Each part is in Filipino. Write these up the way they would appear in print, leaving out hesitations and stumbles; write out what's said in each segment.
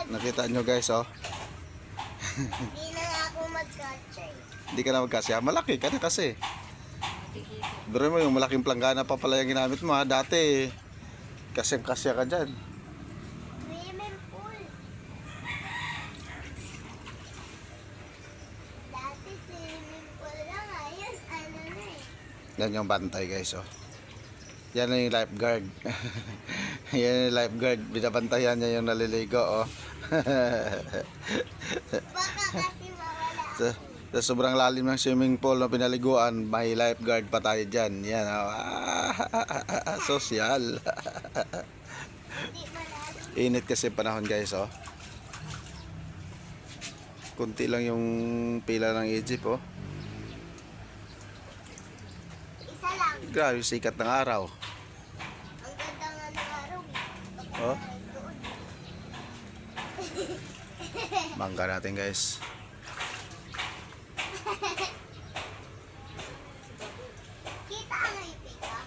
Nakita nyo guys, oh. Hindi na ako mag-catch eh. Hindi ka na magkasya. Malaki ka na kasi. Pero mo yung malaking planggana pa pala yung ginamit mo ha. Dati, kasyang-kasya ka dyan. Swimming pool. Dati swimming pool lang. Ngayon, ano na eh. Yan yung bantay guys, oh. Yan na yung lifeguard. Yan yung lifeguard. Binabantayan niya yung naliligo, oh. Baka kasi mawala sa, sa sobrang lalim ng swimming pool na pinaliguan, may lifeguard pa tayo dyan. Yan, oh. Social. Hindi malalim. Init kasi panahon guys, oh. Kunti lang yung pila ng Egypt, oh. Isa lang. Grabe, sikat ng araw. Ang ganda nga ng araw eh. Oh. Mangga natin guys. Kita ang ipin ka?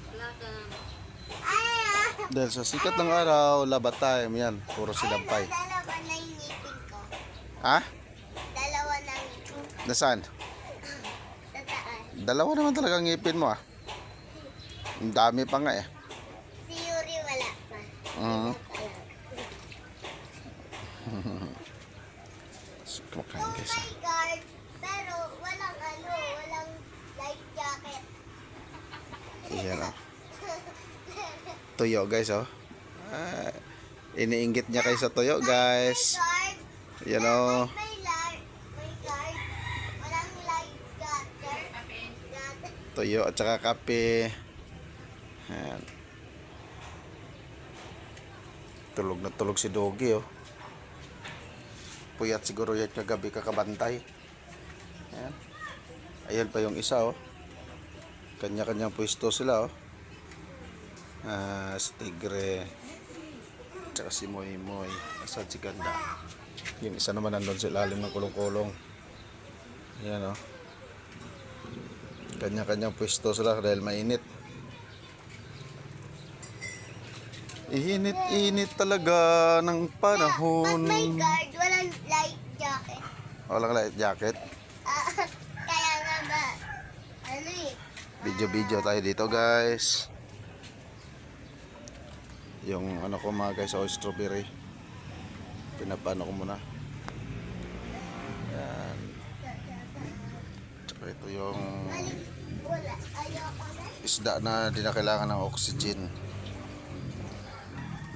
Wala ka. Ay, Dahil sa sikat ng araw, labat time, yan. Puro silampay. dalawa na yung ngipin ko. Ha? Dalawa na ngipin ko. Nasaan? Sa taas. Dalawa naman talaga ang ngipin mo, ah. Ang dami pa nga, eh. Si Yuri wala pa. Mhm. Wala. Kumakain guys, ah. May guard, pero walang walang life jacket. Yan, ah. Tuyo guys, oh. Ah, iniinggit niya kayo sa tuyo guys. Guard, Yan, oh. may guard, walang life jacket. Tuyo at saka kape. Yan. Tulog na tulog si Doggy, oh. Puyat siguro yan kagabi kakabantay. Yan. Ayan pa yung isa, oh. Kanya-kanyang pwesto sila, oh. Si Tigre. Tsaka si Moy Moy. Asan si Ganda? Yung isa naman nandun sa ilalim ng kulong-kulong. Ayan, oh. Kanya-kanyang pwesto sila dahil mainit. Init talaga ng Pag panahon. may guard, walang life jacket. Walang light jacket. Kaya nga ba, eh. Video tayo dito guys. Yung ano ko mga guys, oh, strawberry. Pinapano ko muna. Yan. Tsaka ito yung Wala, ayoko na. isda na di na kailangan ng oxygen.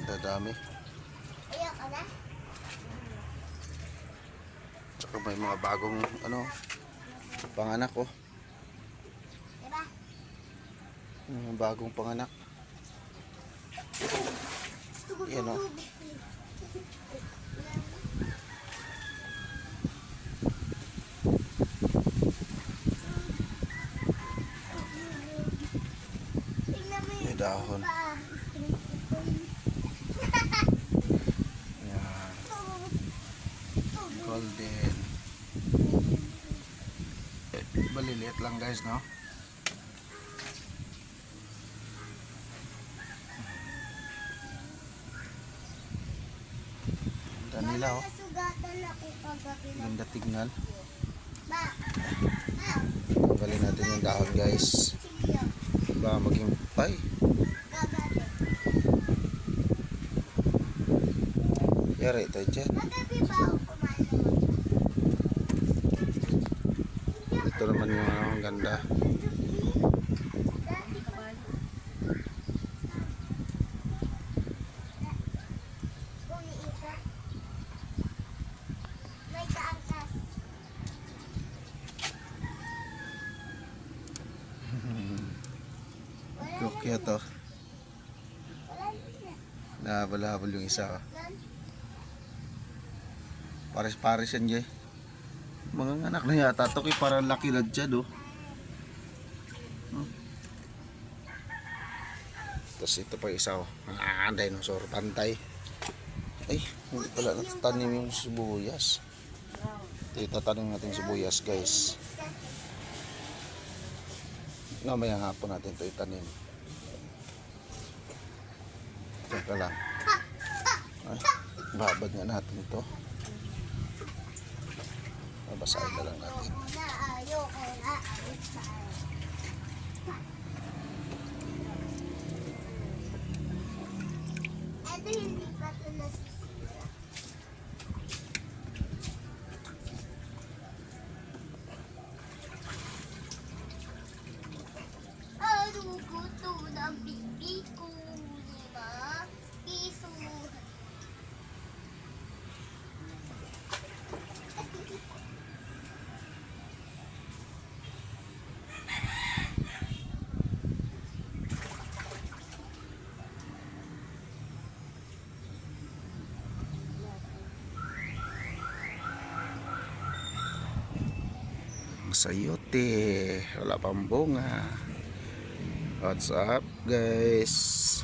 Dadami. Ayoko na. Tsaka may mga bagong ano, panganak ko. Diba? Bagong panganak. Yan, oh. Tingnan mo May yung dahon. pa. Yan. Golden. Maliliit lang guys, no? Ganda nila, oh. Nasugatan ako kagabi ng Ganda tignan. ma. Tanggalin natin yung dahon guys. Silyo. Baka maging pay. Kagabi. Yari ito dyan. Kagabi ba ako kumain ng Ito naman yung ano, ang ganda. dati ko. Umiisa. May kaangkas. Kukya to. Wala na. Nahabol-habol yung isa, oh. Nan. Pares-pares yan, Jay. Mga anak na yata ito kay parang laki na dyan, oh. Tapos ito pa isa, oh. Dinosaur pantay. Ay, hindi pala natatanim yung sibuyas. Ito itatanim natin sibuyas, guys. Mamaya hapon natin ito itanim. Teka lang. Ay. Babad nga natin ito. Babasahin na lang natin. Ayoko na. Ito hindi pa ito nasisira. Ano ko ito ng bibi ko, di ba? Piso. Sayote, wala pang bunga. What's up guys?